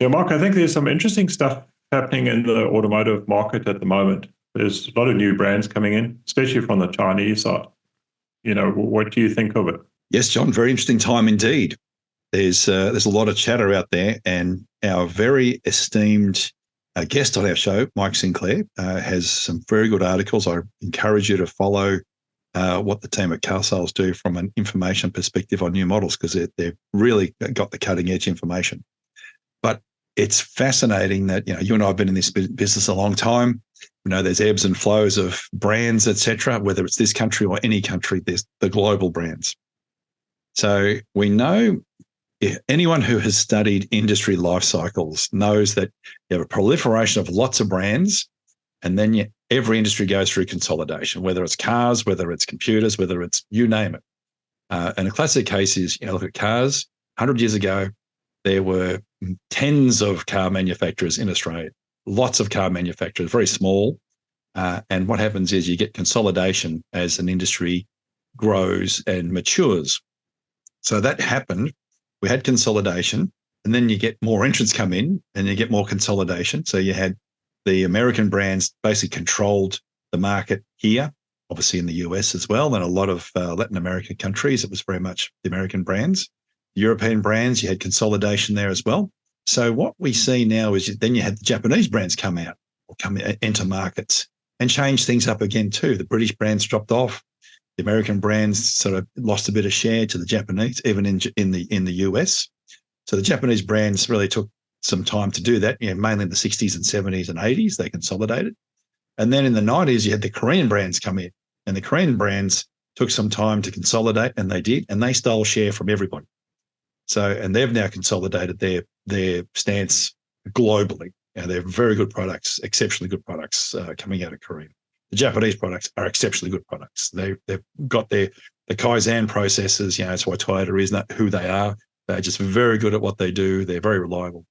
Yeah, Mark, I think there's some interesting stuff happening in the automotive market at the moment. There's a lot of new brands coming in, especially from the Chinese side. What do you think of it? Yes, John, very interesting time indeed. There's a lot of chatter out there, and our very esteemed guest on our show, Mike Sinclair, has some very good articles. I encourage you to follow what the team at Car Sales do from an information perspective on new models, because they've really got the cutting edge information. But it's fascinating that you and I have been in this business a long time. There's ebbs and flows of brands, etc. Whether it's this country or any country, there's the global brands. So we know anyone who has studied industry life cycles knows that you have a proliferation of lots of brands, and then every industry goes through consolidation, whether it's cars, whether it's computers, whether it's you name it. And a classic case is, look at cars. 100 years ago, there were tens of car manufacturers in Australia, lots of car manufacturers, very small. And what happens is you get consolidation as an industry grows and matures. So that happened. We had consolidation, and then you get more entrants come in and you get more consolidation. So you had the American brands basically controlled the market here, obviously in the US as well, and a lot of Latin American countries. It was very much the American brands. European brands, you had consolidation there as well. So what we see now is then you had the Japanese brands come out or enter markets and change things up again too. The British brands dropped off. The American brands sort of lost a bit of share to the Japanese, even in the US. So the Japanese brands really took some time to do that, mainly in the 60s and 70s and 80s, they consolidated. And then in the 90s, you had the Korean brands come in, and the Korean brands took some time to consolidate, and they did, and they stole share from everybody. So, and they've now consolidated their stance globally. They're very good products, exceptionally good products coming out of Korea. The Japanese products are exceptionally good products. They've got the Kaizen processes. That's why Toyota is not who they are. They're just very good at what they do. They're very reliable.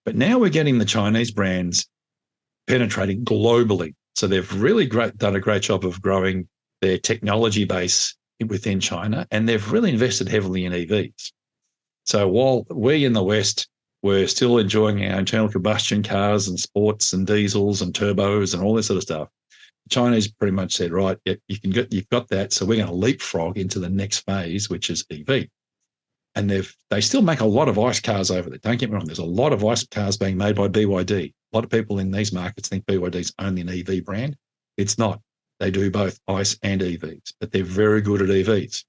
But now we're getting the Chinese brands penetrating globally. So they've really done a great job of growing their technology base within China, and they've really invested heavily in EVs. So while we in the West, we're still enjoying our internal combustion cars and sports and diesels and turbos and all this sort of stuff, the Chinese pretty much said, right, you've got that, so we're going to leapfrog into the next phase, which is EV. And they still make a lot of ICE cars over there. Don't get me wrong. There's a lot of ICE cars being made by BYD. A lot of people in these markets think BYD is only an EV brand. It's not. They do both ICE and EVs, but they're very good at EVs.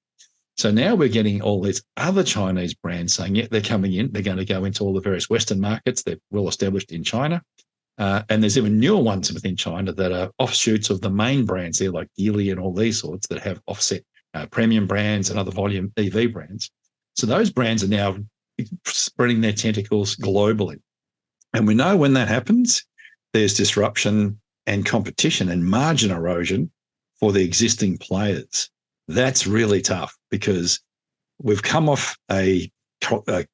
So now we're getting all these other Chinese brands saying, they're coming in. They're going to go into all the various Western markets. They're well established in China. And there's even newer ones within China that are offshoots of the main brands there, like Geely and all these sorts that have offset premium brands and other volume EV brands. So those brands are now spreading their tentacles globally. And we know when that happens, there's disruption and competition and margin erosion for the existing players. That's really tough because we've come off a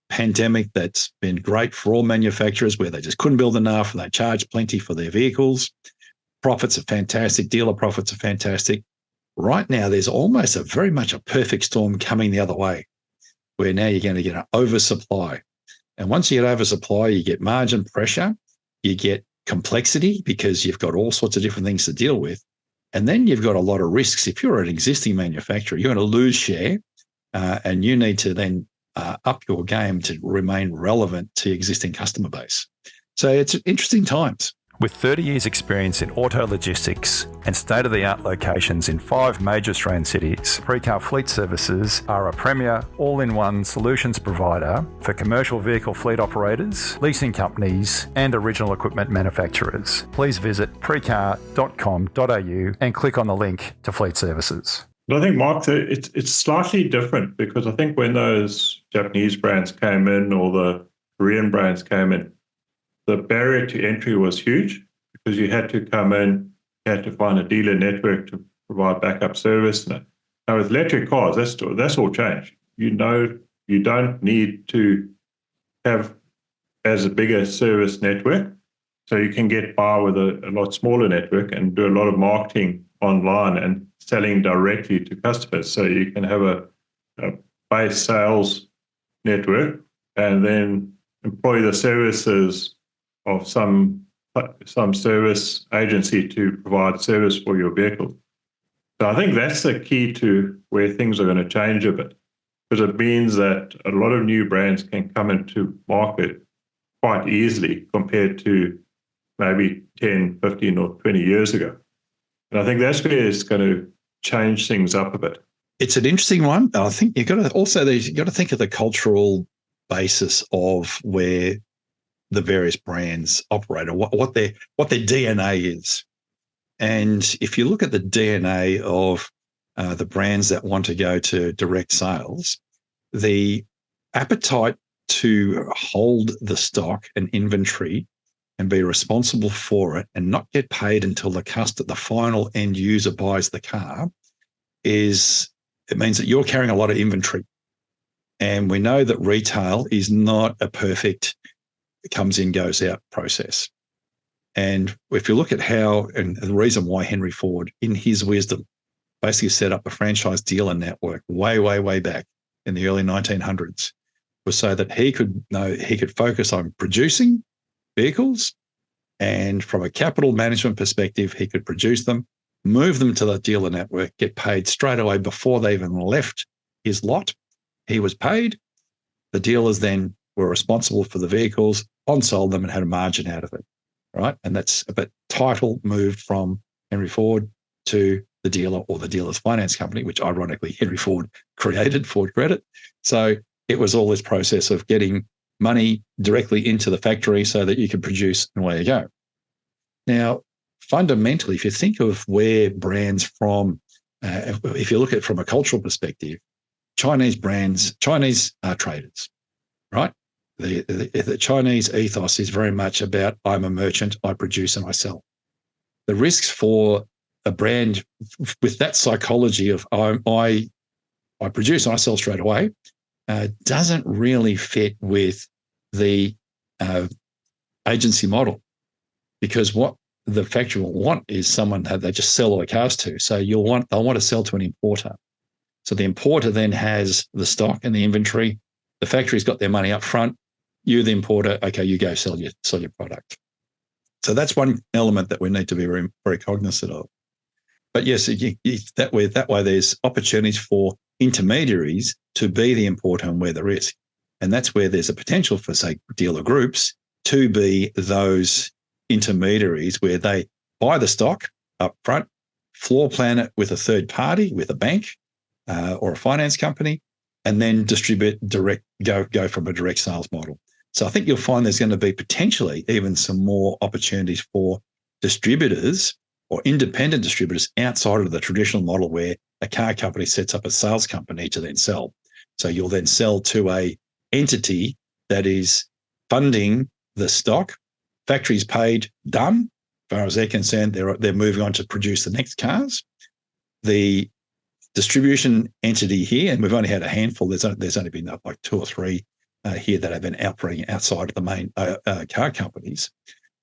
pandemic that's been great for all manufacturers where they just couldn't build enough and they charge plenty for their vehicles. Profits are fantastic. Dealer profits are fantastic. Right now, there's almost very much a perfect storm coming the other way, where now you're going to get an oversupply. And once you get oversupply, you get margin pressure, you get complexity because you've got all sorts of different things to deal with. And then you've got a lot of risks. If you're an existing manufacturer, you're going to lose share and you need to then up your game to remain relevant to your existing customer base. So it's interesting times. With 30 years' experience in auto logistics and state-of-the-art locations in 5 major Australian cities, Precar Fleet Services are a premier all-in-one solutions provider for commercial vehicle fleet operators, leasing companies and original equipment manufacturers. Please visit precar.com.au and click on the link to Fleet Services. But I think, Mark, it's slightly different because I think when those Japanese brands came in or the Korean brands came in, the barrier to entry was huge because you had to come in, you had to find a dealer network to provide backup service. Now with electric cars, that's all changed. You don't need to have as big a service network, so you can get by with a lot smaller network and do a lot of marketing online and selling directly to customers. So you can have a base sales network and then employ the services of some service agency to provide service for your vehicle. So I think that's the key to where things are going to change a bit, because it means that a lot of new brands can come into market quite easily compared to maybe 10, 15 or 20 years ago. And I think that's where it's going to change things up a bit. It's an interesting one. I think you've got to think of the cultural basis of where the various brands operate or what their DNA is. And if you look at the DNA of the brands that want to go to direct sales, the appetite to hold the stock and inventory and be responsible for it and not get paid until the final end user buys the car it means that you're carrying a lot of inventory. And we know that retail is not a perfect comes in, goes out process. And if you look at how, and the reason why Henry Ford, in his wisdom, basically set up a franchise dealer network way back in the early 1900s, was so that he could focus on producing vehicles, and from a capital management perspective, he could produce them, move them to the dealer network, get paid straight away before they even left his lot. He was paid. The dealers then were responsible for the vehicles, on-sold them, and had a margin out of it, right? And that's a bit title moved from Henry Ford to the dealer or the dealer's finance company, which ironically Henry Ford created, Ford Credit. So it was all this process of getting money directly into the factory so that you could produce, and away you go. Now, fundamentally, if you think of where brands from, if you look at it from a cultural perspective, Chinese are traders, right? The Chinese ethos is very much about I'm a merchant, I produce and I sell. The risks for a brand with that psychology of I produce and I sell straight away doesn't really fit with the agency model, because what the factory will want is someone that they just sell all the cars to. So they'll want to sell to an importer. So the importer then has the stock and the inventory. The factory's got their money up front. You, the importer, okay, you go sell your product. So that's one element that we need to be very, very cognizant of. But yes, that way there's opportunities for intermediaries to be the importer and wear the risk. And that's where there's a potential for, say, dealer groups to be those intermediaries where they buy the stock up front, floor plan it with a third party, with a bank or a finance company, and then distribute go from a direct sales model. So I think you'll find there's going to be potentially even some more opportunities for distributors or independent distributors outside of the traditional model where a car company sets up a sales company to then sell. So you'll then sell to a entity that is funding the stock, factory's paid, done. As far as they're concerned, they're moving on to produce the next cars. The distribution entity here, and we've only had a handful, there's only been like 2 or 3 here that have been operating outside of the main car companies.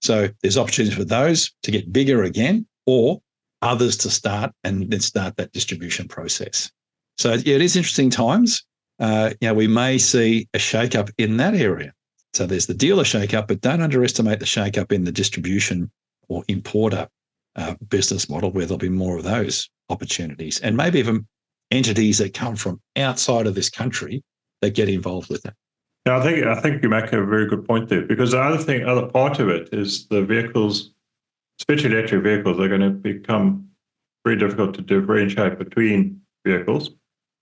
So there's opportunities for those to get bigger again, or others to start and then start that distribution process. So yeah, it is interesting times. We may see a shake-up in that area. So there's the dealer shake-up, but don't underestimate the shake-up in the distribution or importer business model, where there'll be more of those opportunities, and maybe even entities that come from outside of this country that get involved with it. Yeah, I think you make a very good point there, because the other part of it is the vehicles, especially electric vehicles, are going to become very difficult to differentiate between vehicles,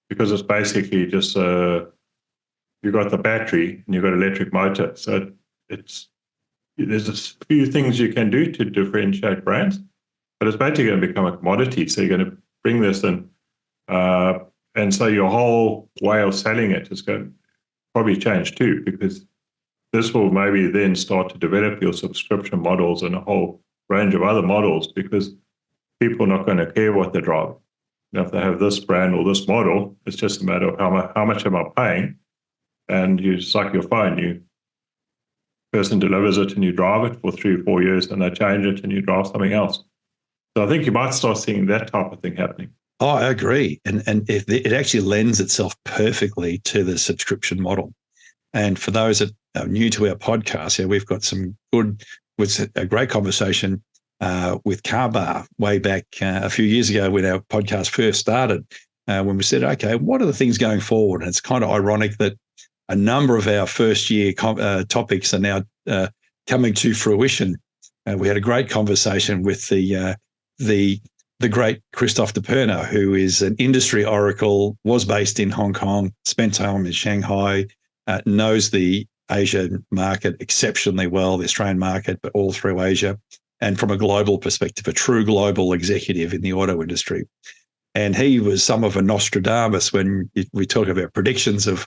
because it's basically just you've got the battery and you've got electric motor. So there's a few things you can do to differentiate brands, but it's basically going to become a commodity. So you're going to bring this in, and so your whole way of selling it is going to probably change too, because this will maybe then start to develop your subscription models and a whole range of other models, because people are not going to care what they drive. If they have this brand or this model, it's just a matter of how much am I paying, and it's like your phone. Person delivers it and you drive it for 3 or 4 years, and they change it and you drive something else. So I think you might start seeing that type of thing happening. Oh, I agree. And if it actually lends itself perfectly to the subscription model. And for those that are new to our podcast, we've got a great conversation with Carbar way back a few years ago when our podcast first started, when we said, okay, what are the things going forward? And it's kind of ironic that a number of our first year topics are now coming to fruition. We had a great conversation with the great Christophe de Perna, who is an industry oracle, was based in Hong Kong, spent time in Shanghai, knows the Asian market exceptionally well, the Australian market, but all through Asia. And from a global perspective, a true global executive in the auto industry. And he was some of a Nostradamus when we talk about predictions of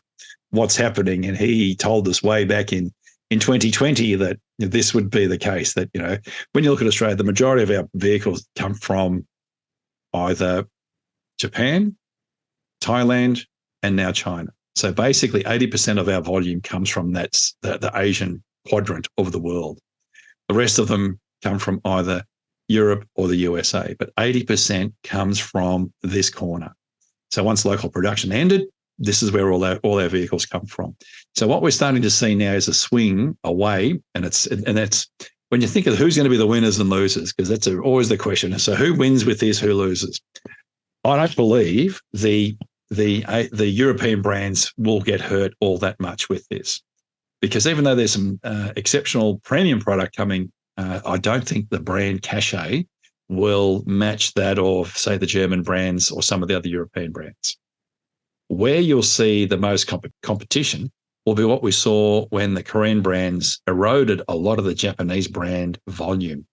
what's happening. And he told us way back in 2020 that this would be the case, that, when you look at Australia, the majority of our vehicles come from either Japan, Thailand, and now China. So basically 80% of our volume comes from the Asian quadrant of the world. The rest of them come from either Europe or the USA, but 80% comes from this corner. So once local production ended, this is where all our vehicles come from. So what we're starting to see now is a swing away, and that's when you think of who's going to be the winners and losers, because that's always the question. So who wins with this, who loses? I don't believe the European brands will get hurt all that much with this, because even though there's some exceptional premium product coming, I don't think the brand cachet will match that of, say, the German brands or some of the other European brands. Where you'll see the most competition will be what we saw when the Korean brands eroded a lot of the Japanese brand volume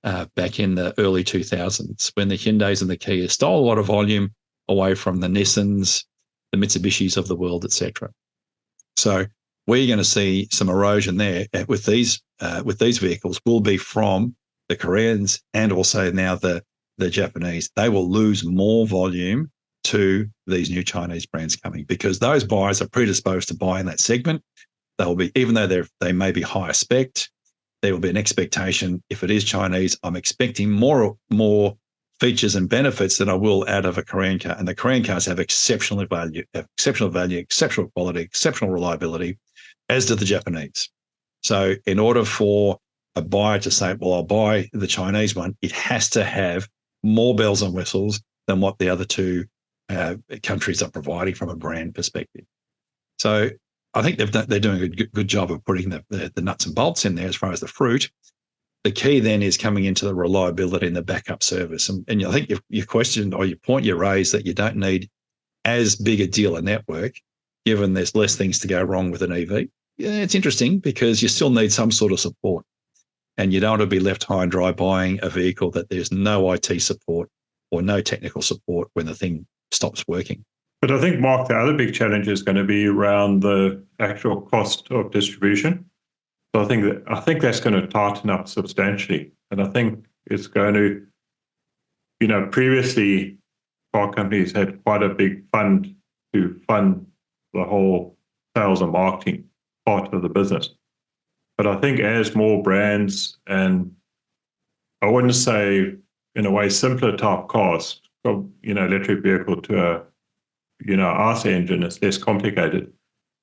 back in the early 2000s, when the Hyundais and the Kias stole a lot of volume away from the Nissans, the Mitsubishis of the world, etc. So we're going to see some erosion there with these vehicles will be from the Koreans and also now the Japanese. They will lose more volume to these new Chinese brands coming, because those buyers are predisposed to buy in that segment. They will be, even though they may be higher spec, there will be an expectation. If it is Chinese, I'm expecting more features and benefits than I will out of a Korean car. And the Korean cars have exceptional value, exceptional quality, exceptional reliability, as do the Japanese. So in order for a buyer to say, well, I'll buy the Chinese one, it has to have more bells and whistles than what the other two countries are providing from a brand perspective. So I think they're doing a good job of putting the nuts and bolts in there as far as the fruit. The key then is coming into the reliability and the backup service. And I think your question or your point you raised that you don't need as big a dealer network, given there's less things to go wrong with an EV. Yeah, it's interesting because you still need some sort of support, and you don't want to be left high and dry buying a vehicle that there's no IT support or no technical support when the thing stops working. But I think, Mark, the other big challenge is going to be around the actual cost of distribution. So I think that's going to tighten up substantially. And I think it's going to, previously car companies had quite a big fund to fund the whole sales and marketing part of the business. But I think as more brands, and I wouldn't say in a way simpler type cars, electric vehicle to a, ICE engine is less complicated.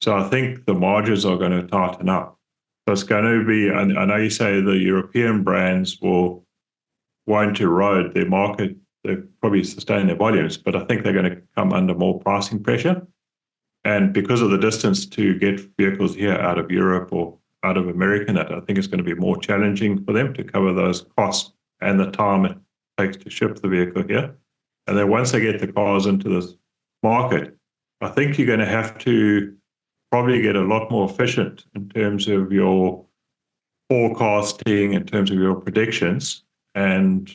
So I think the margins are going to tighten up. So it's going to be, I know you say the European brands won't erode their market, they'll probably sustain their volumes, but I think they're going to come under more pricing pressure. And because of the distance to get vehicles here out of Europe or out of America, I think it's going to be more challenging for them to cover those costs and the time it takes to ship the vehicle here. And then once they get the cars into this market, I think you're going to have to probably get a lot more efficient in terms of your forecasting, in terms of your predictions, and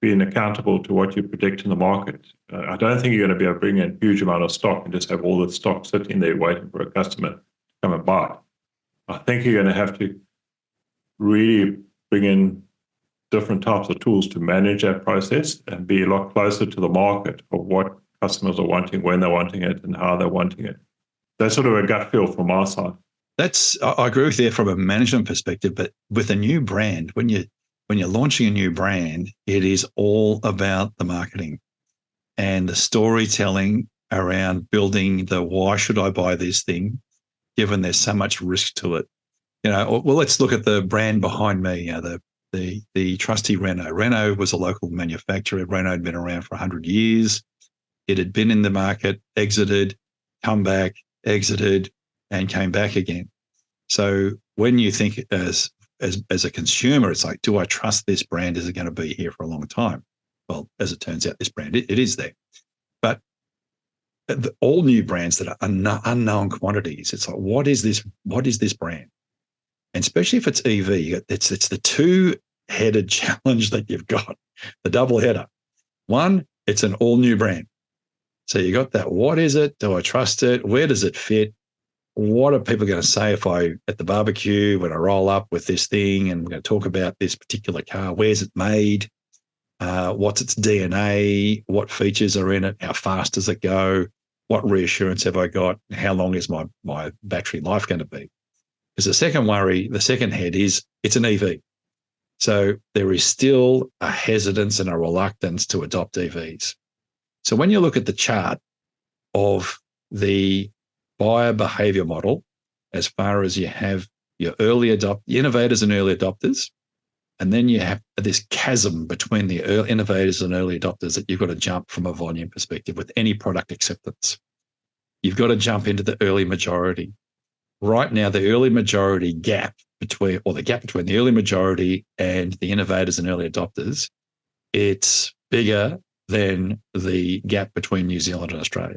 being accountable to what you predict in the market. I don't think you're going to be able to bring in a huge amount of stock and just have all the stock sitting there waiting for a customer to come and buy it. I think you're going to have to really bring in different types of tools to manage that process and be a lot closer to the market of what customers are wanting, when they're wanting it, and how they're wanting it. That's sort of a gut feel from our side. I agree with you from a management perspective, but with a new brand, when you're launching a new brand, it is all about the marketing and the storytelling around building the why should I buy this thing, given there's so much risk to it. Well, let's look at the brand behind me, the trusty Renault. Renault was a local manufacturer. Renault had been around for 100 years. It had been in the market, exited, come back, exited, and came back again. So when you think as a consumer, it's like, do I trust this brand? Is it going to be here for a long time? Well, as it turns out, this brand, it is there. But all new brands that are unknown quantities, it's like, what is this brand? And especially if it's EV, it's the two-headed challenge that you've got, the double header. One, it's an all-new brand. So you got that. What is it? Do I trust it? Where does it fit? What are people going to say if at the barbecue, when I roll up with this thing and we're going to talk about this particular car, where's it made? What's its DNA? What features are in it? How fast does it go? What reassurance have I got? How long is my battery life going to be? Because the second head is it's an EV. So there is still a hesitance and a reluctance to adopt EVs. So when you look at the chart of the buyer behavior model, as far as you have your innovators and early adopters, and then you have this chasm between the early innovators and early adopters that you've got to jump from a volume perspective with any product acceptance. You've got to jump into the early majority. Right now, the early majority gap between the early majority and the innovators and early adopters, it's bigger than the gap between New Zealand and Australia.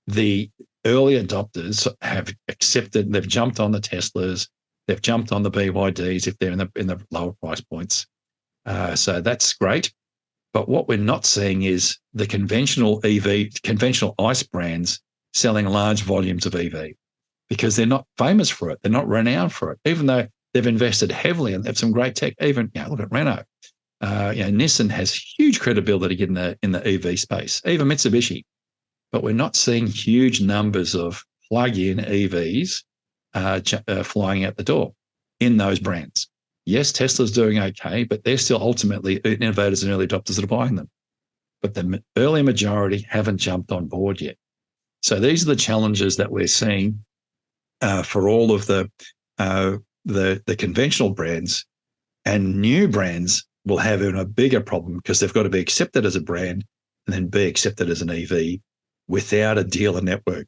The early adopters have accepted, they've jumped on the Teslas, they've jumped on the BYDs if they're in the lower price points. So that's great. But what we're not seeing is the conventional ICE brands selling large volumes of EV because they're not famous for it. They're not renowned for it, even though they've invested heavily and they have some great tech. Even, look at Renault. Nissan has huge credibility in the EV space, even Mitsubishi. But we're not seeing huge numbers of plug-in EVs flying out the door in those brands. Yes, Tesla's doing okay, but they're still ultimately innovators and early adopters that are buying them. But the early majority haven't jumped on board yet. So these are the challenges that we're seeing for all of the conventional brands, and new brands will have even a bigger problem because they've got to be accepted as a brand and then be accepted as an EV without a dealer network.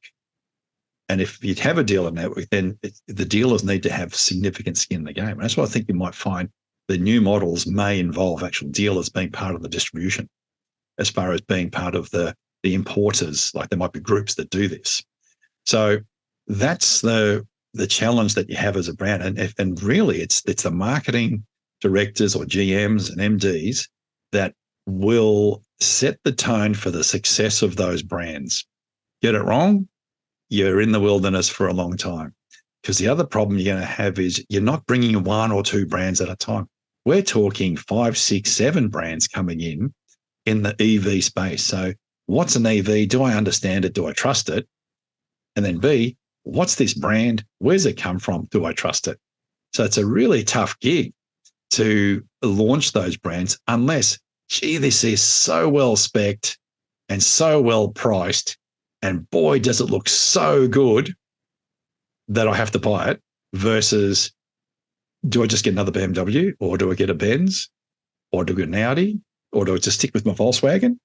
And if you have a dealer network, then the dealers need to have significant skin in the game. And that's why I think you might find the new models may involve actual dealers being part of the distribution as far as being part of the importers. Like there might be groups that do this. So that's the challenge that you have as a brand. And really it's the marketing directors or GMs and MDs that will set the tone for the success of those brands. Get it wrong, you're in the wilderness for a long time. Because the other problem you're going to have is you're not bringing one or two brands at a time. We're talking 5, 6, 7 brands coming in the EV space. So what's an EV? Do I understand it? Do I trust it? And then B, what's this brand? Where's it come from? Do I trust it? So it's a really tough gig to launch those brands unless, gee, this is so well spec'd and so well priced, and boy, does it look so good that I have to buy it, versus do I just get another BMW, or do I get a Benz, or do I get an Audi, or do I just stick with my Volkswagen,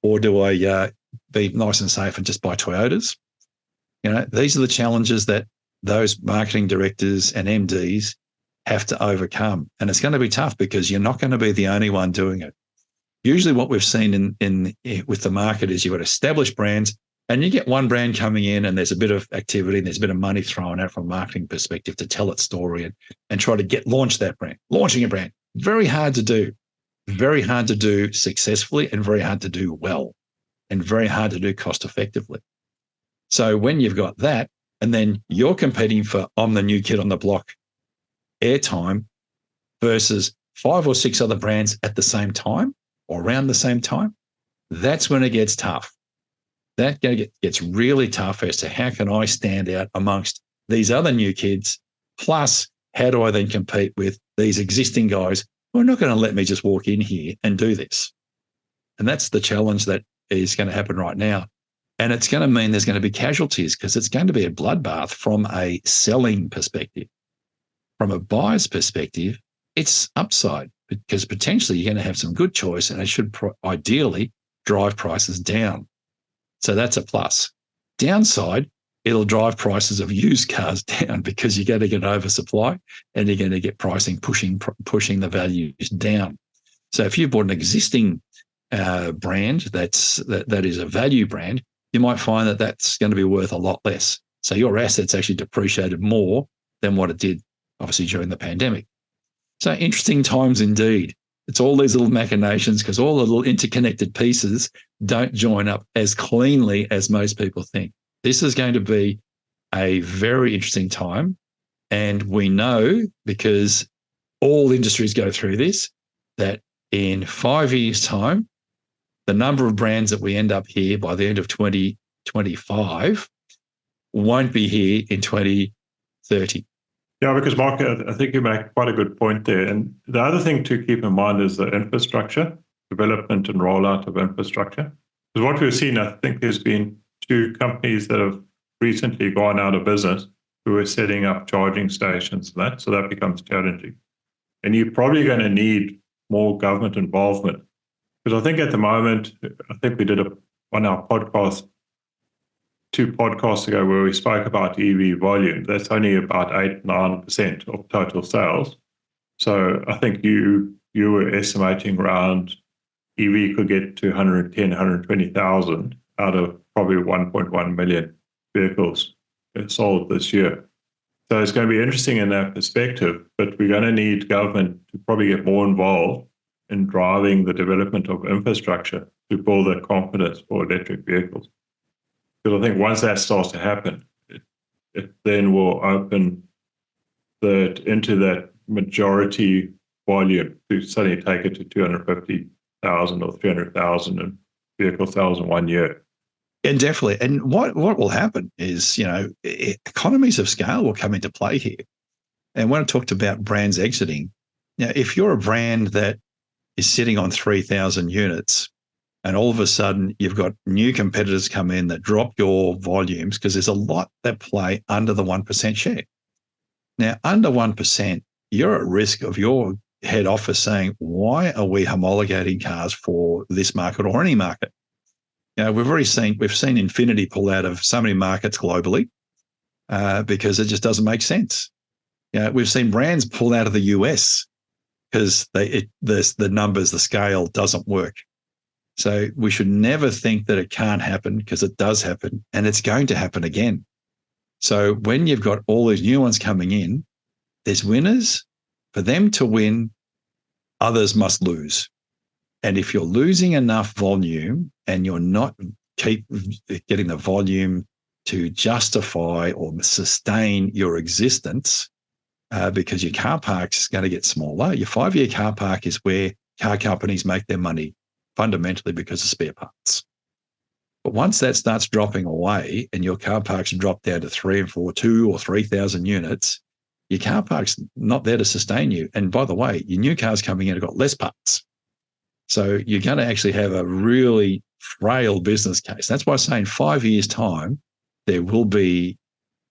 or do I be nice and safe and just buy Toyotas? These are the challenges that those marketing directors and MDs have to overcome. And it's going to be tough because you're not going to be the only one doing it. Usually what we've seen with the market is you've got established brands and you get one brand coming in and there's a bit of activity and there's a bit of money thrown out from a marketing perspective to tell its story and try to launch that brand. Launching a brand, very hard to do. Very hard to do successfully and very hard to do well and very hard to do cost effectively. So when you've got that, and then you're competing for I'm the new kid on the block airtime versus 5 or 6 other brands at the same time or around the same time, that's when it gets tough. That gets really tough as to how can I stand out amongst these other new kids, plus how do I then compete with these existing guys who are not going to let me just walk in here and do this. And that's the challenge that is going to happen right now. And it's going to mean there's going to be casualties because it's going to be a bloodbath from a selling perspective. From a buyer's perspective, it's upside because potentially you're going to have some good choice and it should ideally drive prices down. So that's a plus. Downside, it'll drive prices of used cars down because you're going to get oversupply and you're going to get pricing pushing the values down. So if you bought an existing brand that is a value brand, you might find that that's going to be worth a lot less. So your asset's actually depreciated more than what it did, obviously, during the pandemic. So interesting times indeed. It's all these little machinations because all the little interconnected pieces don't join up as cleanly as most people think. This is going to be a very interesting time. And we know, because all industries go through this, that in 5 years' time, the number of brands that we end up here by the end of 2025 won't be here in 2030. Yeah, because Mark, I think you make quite a good point there. And the other thing to keep in mind is the infrastructure, development and rollout of infrastructure. Because what we've seen, I think there's been 2 companies that have recently gone out of business who are setting up charging stations and that. So that becomes challenging. And you're probably going to need more government involvement. Because I think at the moment, I think we did on our podcast 2 podcasts ago where we spoke about EV volume. That's only about 8-9% of total sales. So I think you were estimating around EV could get to 110, 120,000 out of probably 1.1 million vehicles sold this year. So it's going to be interesting in that perspective, but we're going to need government to probably get more involved in driving the development of infrastructure to build that confidence for electric vehicles. Because I think once that starts to happen, it then will open into that majority volume to suddenly take it to 250,000 or 300,000 in vehicle sales in 1 year. And definitely. And what will happen is, economies of scale will come into play here. And when I talked about brands exiting, if you're a brand that is sitting on 3,000 units, and all of a sudden you've got new competitors come in that drop your volumes because there's a lot that play under the 1% share. Now, under 1%, you're at risk of your head office saying, why are we homologating cars for this market or any market? We've seen Infinity pull out of so many markets globally because it just doesn't make sense. We've seen brands pull out of the US because the numbers, the scale doesn't work. So we should never think that it can't happen because it does happen and it's going to happen again. So when you've got all these new ones coming in, there's winners. For them to win, others must lose. And if you're losing enough volume and you're not keep getting the volume to justify or sustain your existence because your car park's going to get smaller, your 5-year car park is where car companies make their money fundamentally because of spare parts. But once that starts dropping away and your car parks drop down to 3 and 4, 2 or 3,000 units, your car park's not there to sustain you. And by the way, your new cars coming in have got less parts. So you're going to actually have a really frail business case. That's why I'm saying 5 years' time, there will be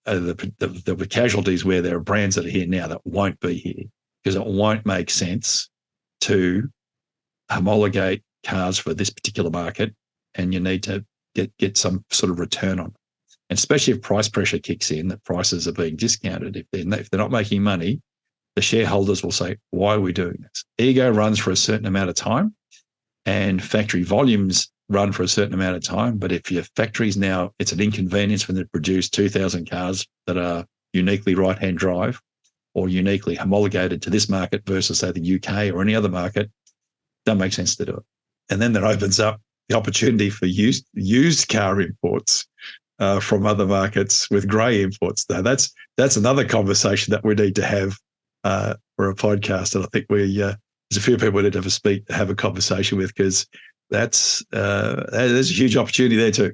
the casualties where there are brands that are here now that won't be here because it won't make sense to homologate cars for this particular market, and you need to get some sort of return on it. And especially if price pressure kicks in, that prices are being discounted. If they're not making money, the shareholders will say, why are we doing this? Ego runs for a certain amount of time and factory volumes run for a certain amount of time. But if your factories now, it's an inconvenience when they produce 2,000 cars that are uniquely right-hand drive or uniquely homologated to this market versus, say, the UK or any other market, doesn't make sense to do it. And then that opens up the opportunity for used car imports from other markets with grey imports. Now, that's another conversation that we need to have for a podcast. And I think there's a few people we need to have a conversation with because there's a huge opportunity there too.